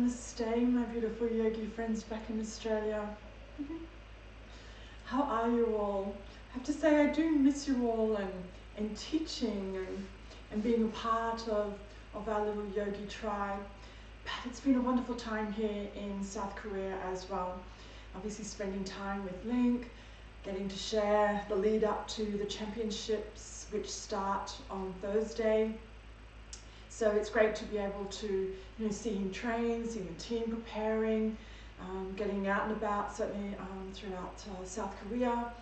Namaste, my beautiful yogi friends back in Australia. How are you all? I have to say I do miss you all and teaching and being a part of our little yogi tribe. But it's been a wonderful time here in South Korea as well. Obviously spending time with Link, getting to share the lead up to the championships which start on Thursday. So it's great to be able to see him train, see the team preparing, getting out and about, certainly throughout South Korea.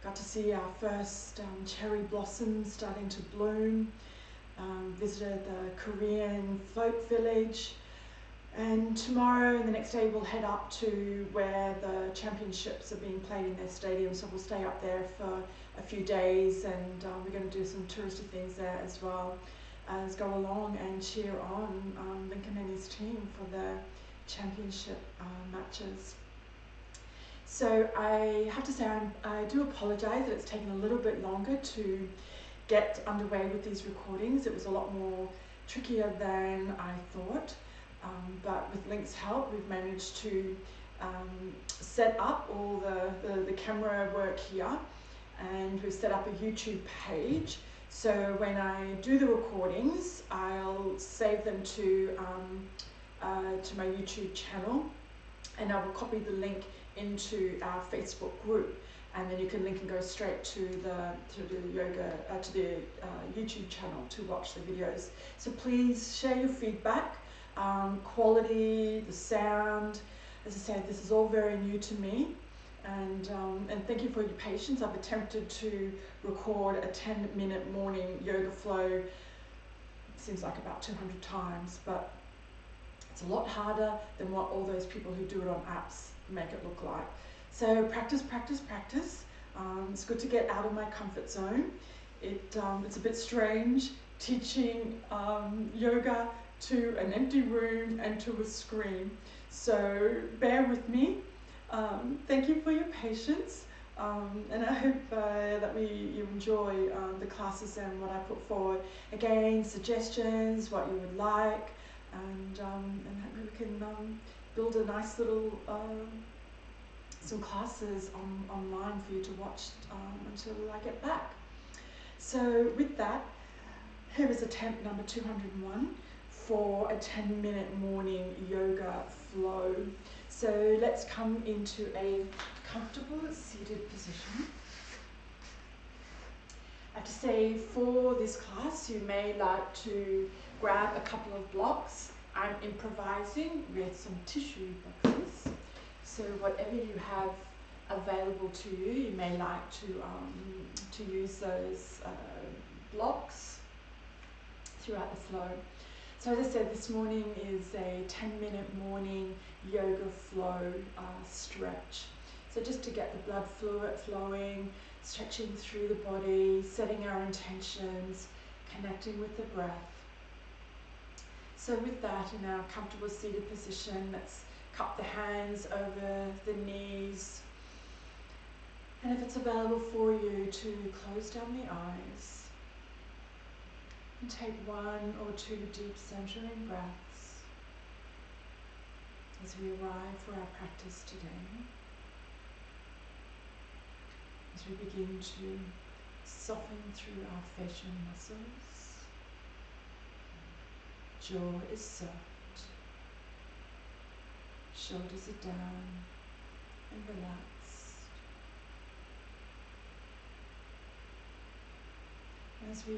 Got to see our first cherry blossoms starting to bloom, visited the Korean folk village, and tomorrow and the next day we'll head up to where the championships are being played in their stadium, so we'll stay up there for a few days, and we're going to do some touristy things there as well as go along and cheer on Lincoln and his team for the championship matches. So I have to say I do apologise that it's taken a little bit longer to get underway with these recordings. It was a lot more trickier than I thought, but with Link's help we've managed to set up all the camera work here, and we've set up a YouTube page. So when I do the recordings, I'll save them to my YouTube channel, and I will copy the link into our Facebook group, and then you can link and go straight to the YouTube channel to watch the videos. So please share your feedback, quality, the sound. As I said, this is all very new to me. And thank you for your patience. I've attempted to record a 10-minute morning yoga flow, it seems like about 200 times, but it's a lot harder than what all those people who do it on apps make it look like. So practice, practice, practice. It's good to get out of my comfort zone. It's a bit strange teaching yoga to an empty room and to a screen. So bear with me. Thank you for your patience, and I hope that you enjoy the classes and what I put forward. Again, suggestions, what you would like, and maybe we can build a nice little some classes online for you to watch until I get back. So with that, here is attempt number 201 for a 10-minute morning yoga flow. So let's come into a comfortable seated position. I have to say, for this class you may like to grab a couple of blocks. I'm improvising with some tissue boxes, so whatever you have available to you, you may like to use those blocks throughout the flow. So as I said, this morning is a 10-minute morning yoga flow stretch. So just to get the blood fluid flowing, stretching through the body, setting our intentions, connecting with the breath. So with that, in our comfortable seated position, let's cup the hands over the knees. And if it's available for you, to close down the eyes. And take 1 or 2 deep centering breaths as we arrive for our practice today. As we begin to soften through our facial muscles, jaw is soft, shoulders are down and relaxed. As we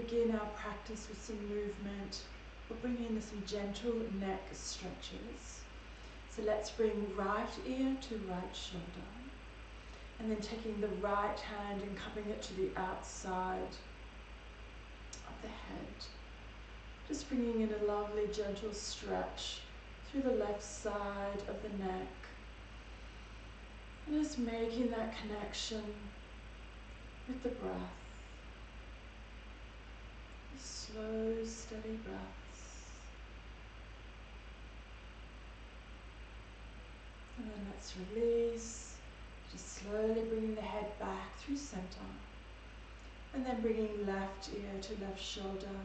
begin our practice with some movement, we'll bring in some gentle neck stretches. So let's bring right ear to right shoulder, and then taking the right hand and cupping it to the outside of the head. Just bringing in a lovely gentle stretch through the left side of the neck, and just making that connection with the breath. Slow, steady breaths. And then let's release, just slowly bringing the head back through center. And then bringing left ear to left shoulder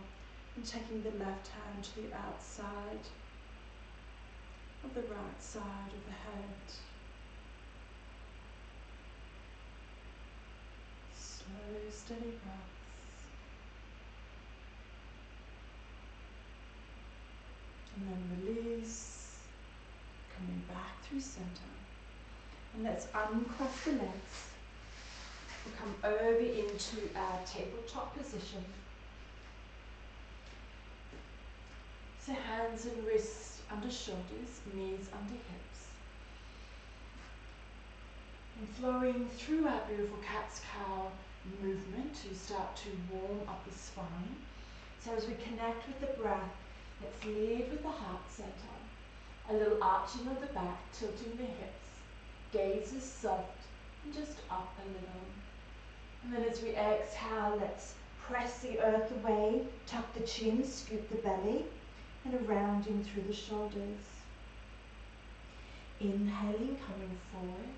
and taking the left hand to the outside. of the right side of the head. Slow, steady breaths. And then release, coming back through center. And let's uncross the legs. We'll come over into our tabletop position. So hands and wrists under shoulders, knees under hips. And flowing through our beautiful cat's cow movement to start to warm up the spine. So as we connect with the breath, let's lead with the heart center. A little arching of the back, tilting the hips. Gaze is soft and just up a little. And then as we exhale, let's press the earth away, tuck the chin, scoop the belly, and a rounding through the shoulders. Inhaling, coming forward.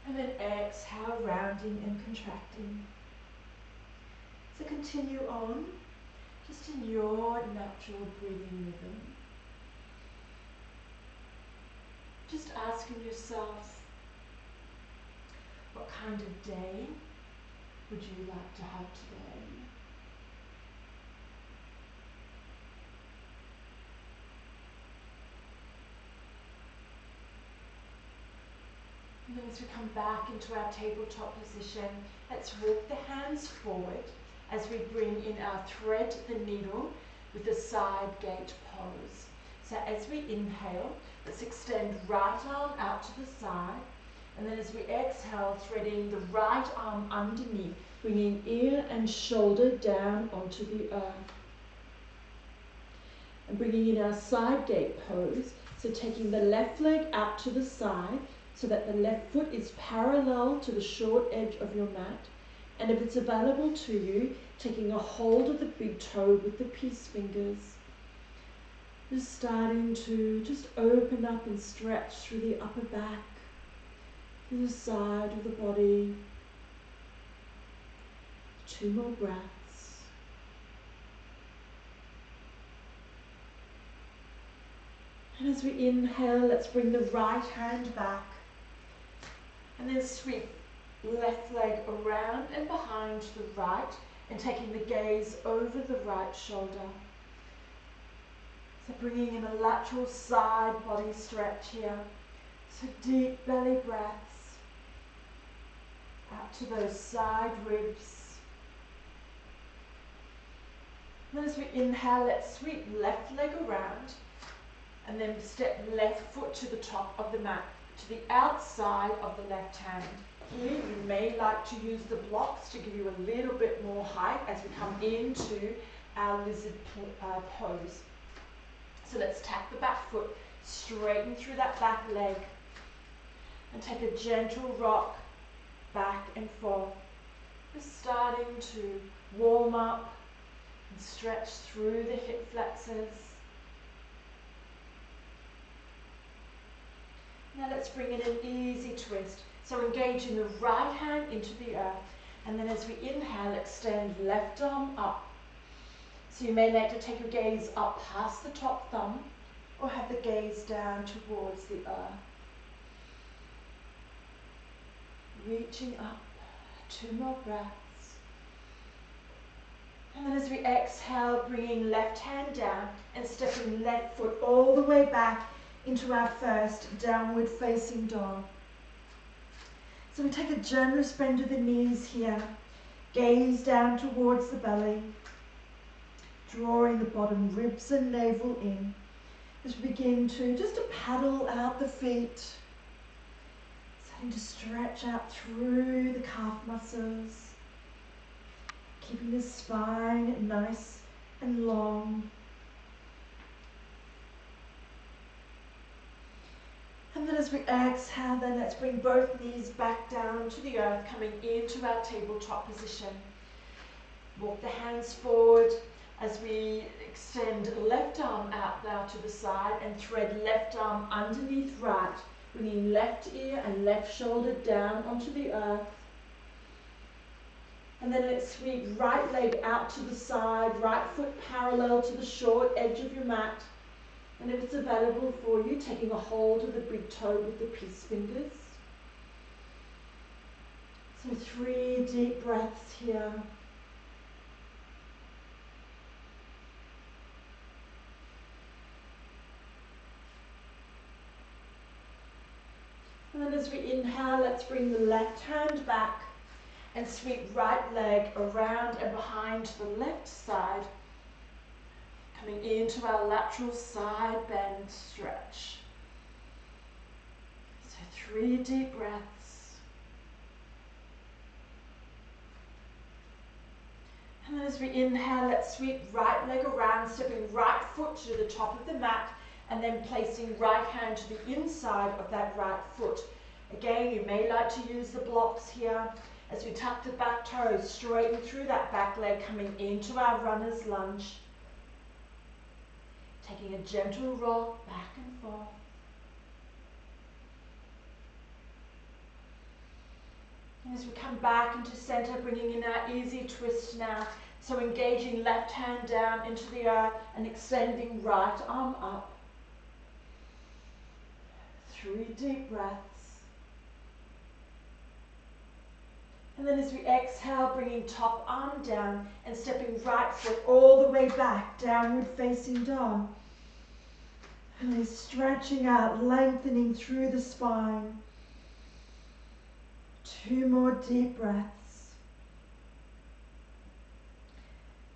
And then exhale, rounding and contracting. So continue on, just in your natural breathing rhythm. Just asking yourself, what kind of day would you like to have today? And then as we come back into our tabletop position, let's walk the hands forward as we bring in our thread the needle with the side gate pose. So as we inhale, let's extend right arm out to the side, and then as we exhale, threading the right arm underneath, bringing ear and shoulder down onto the earth. And bringing in our side gate pose, so taking the left leg out to the side, so that the left foot is parallel to the short edge of your mat. And if it's available to you, taking a hold of the big toe with the peace fingers. Just starting to just open up and stretch through the upper back, through the side of the body. 2 more breaths. And as we inhale, let's bring the right hand back. And then sweep left leg around and behind to the right, and taking the gaze over the right shoulder. So bringing in a lateral side body stretch here. So deep belly breaths out to those side ribs. And then as we inhale, let's sweep left leg around and then step left foot to the top of the mat, to the outside of the left hand. Here you may like to use the blocks to give you a little bit more height as we come into our lizard pose. So let's tap the back foot, straighten through that back leg, and take a gentle rock back and forth. Just starting to warm up and stretch through the hip flexors. Now let's bring in an easy twist. So engaging the right hand into the earth, and then as we inhale, extend left arm up. So you may like to take your gaze up past the top thumb, or have the gaze down towards the earth. Reaching up, 2 more breaths. And then as we exhale, bringing left hand down and stepping left foot all the way back into our first downward facing dog. So we take a generous bend of the knees here, gaze down towards the belly, drawing the bottom ribs and navel in, as we begin to just to paddle out the feet, starting to stretch out through the calf muscles, keeping the spine nice and long. And then as we exhale, then let's bring both knees back down to the earth, coming into our tabletop position. Walk the hands forward as we extend left arm out now to the side and thread left arm underneath right, bringing left ear and left shoulder down onto the earth. And then let's sweep right leg out to the side, right foot parallel to the short edge of your mat. And if it's available for you, taking a hold of the big toe with the peace fingers. So 3 deep breaths here. And then as we inhale, let's bring the left hand back and sweep right leg around and behind to the left side. Coming into our lateral side bend stretch. So 3 deep breaths. And then as we inhale, let's sweep right leg around, stepping right foot to the top of the mat, and then placing right hand to the inside of that right foot. Again, you may like to use the blocks here as we tuck the back toes, straighten through that back leg, coming into our runner's lunge. Taking a gentle rock back and forth. And as we come back into center, bringing in our easy twist now. So engaging left hand down into the earth and extending right arm up. 3 deep breaths. And then as we exhale, bringing top arm down and stepping right foot all the way back, downward facing dog. And then stretching out, lengthening through the spine. 2 more deep breaths.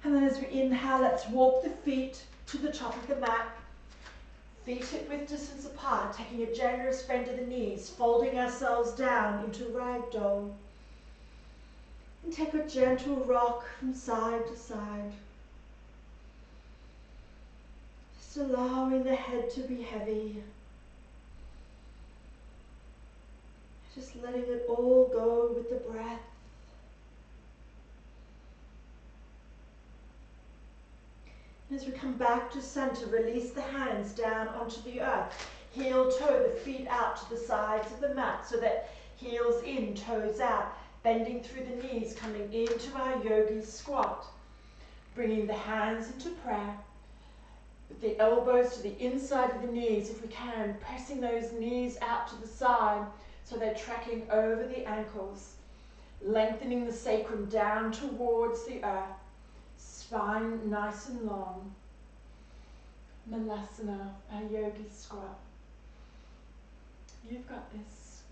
And then as we inhale, let's walk the feet to the top of the mat. Feet hip width distance apart, taking a generous bend of the knees, folding ourselves down into ragdoll. And take a gentle rock from side to side. Just allowing the head to be heavy. Just letting it all go with the breath. And as we come back to center, release the hands down onto the earth. Heel toe the feet out to the sides of the mat so that heels in, toes out. Bending through the knees, coming into our yogi squat. Bringing the hands into prayer. With the elbows to the inside of the knees if we can. Pressing those knees out to the side so they're tracking over the ankles. Lengthening the sacrum down towards the earth. Spine nice and long. Malasana, our yogi squat. You've got this.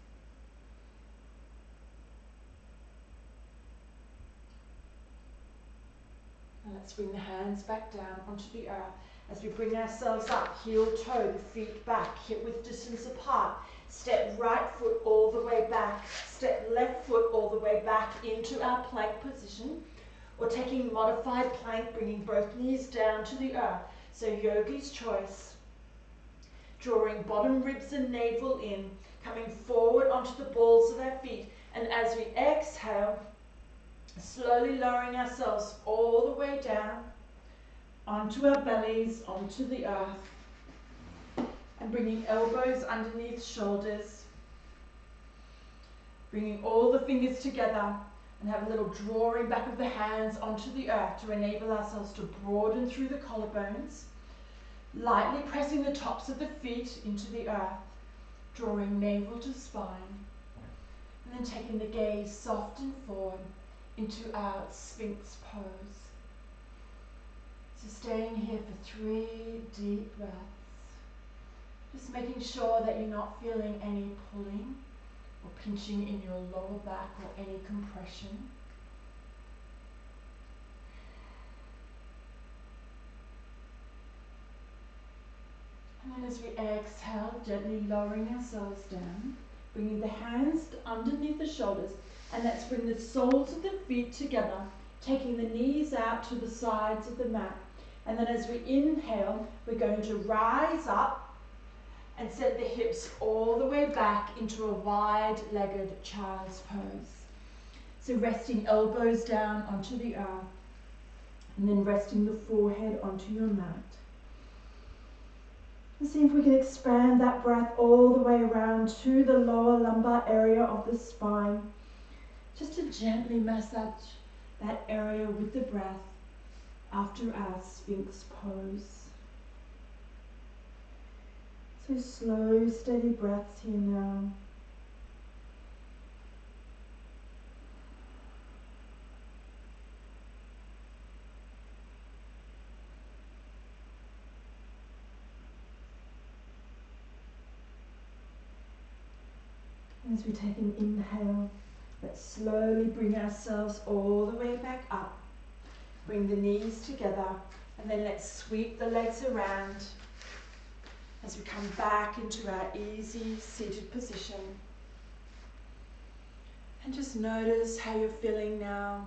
And let's bring the hands back down onto the earth as we bring ourselves up, heel toe, the feet back, hip width distance apart. Step right foot all the way back, step left foot all the way back into our plank position, or taking modified plank, bringing both knees down to the earth. So yogi's choice. Drawing bottom ribs and navel in, coming forward onto the balls of our feet, and as we exhale, slowly lowering ourselves all the way down onto our bellies, onto the earth, and bringing elbows underneath shoulders, bringing all the fingers together and have a little drawing back of the hands onto the earth to enable ourselves to broaden through the collarbones, lightly pressing the tops of the feet into the earth, drawing navel to spine, and then taking the gaze soft and forward into our Sphinx pose. So staying here for 3 deep breaths. Just making sure that you're not feeling any pulling or pinching in your lower back or any compression. And then as we exhale, gently lowering ourselves down, bringing the hands underneath the shoulders, and let's bring the soles of the feet together, taking the knees out to the sides of the mat. And then as we inhale, we're going to rise up and send the hips all the way back into a wide-legged child's pose. So resting elbows down onto the earth, and then resting the forehead onto your mat. And see if we can expand that breath all the way around to the lower lumbar area of the spine. Just to gently massage that area with the breath after our Sphinx pose. So slow, steady breaths here now. As we take an inhale, let's slowly bring ourselves all the way back up. Bring the knees together, and then let's sweep the legs around as we come back into our easy seated position. And just notice how you're feeling now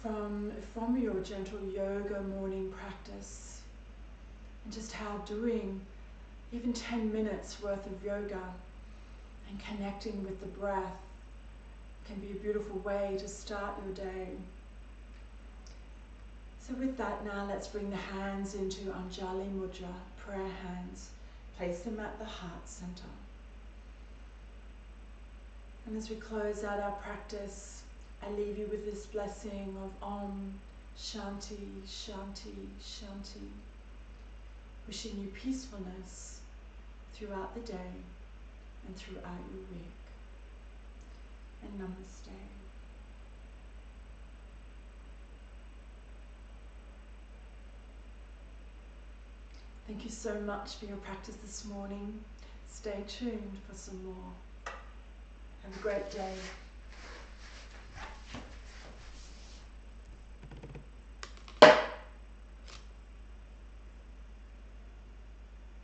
from your gentle yoga morning practice, and just how doing even 10 minutes worth of yoga and connecting with the breath can be a beautiful way to start your day. So with that now, let's bring the hands into Anjali Mudra, prayer hands. Place them at the heart center. And as we close out our practice, I leave you with this blessing of Om Shanti, Shanti, Shanti. Wishing you peacefulness throughout the day and throughout your week. And Namaste. Thank you so much for your practice this morning. Stay tuned for some more. Have a great day.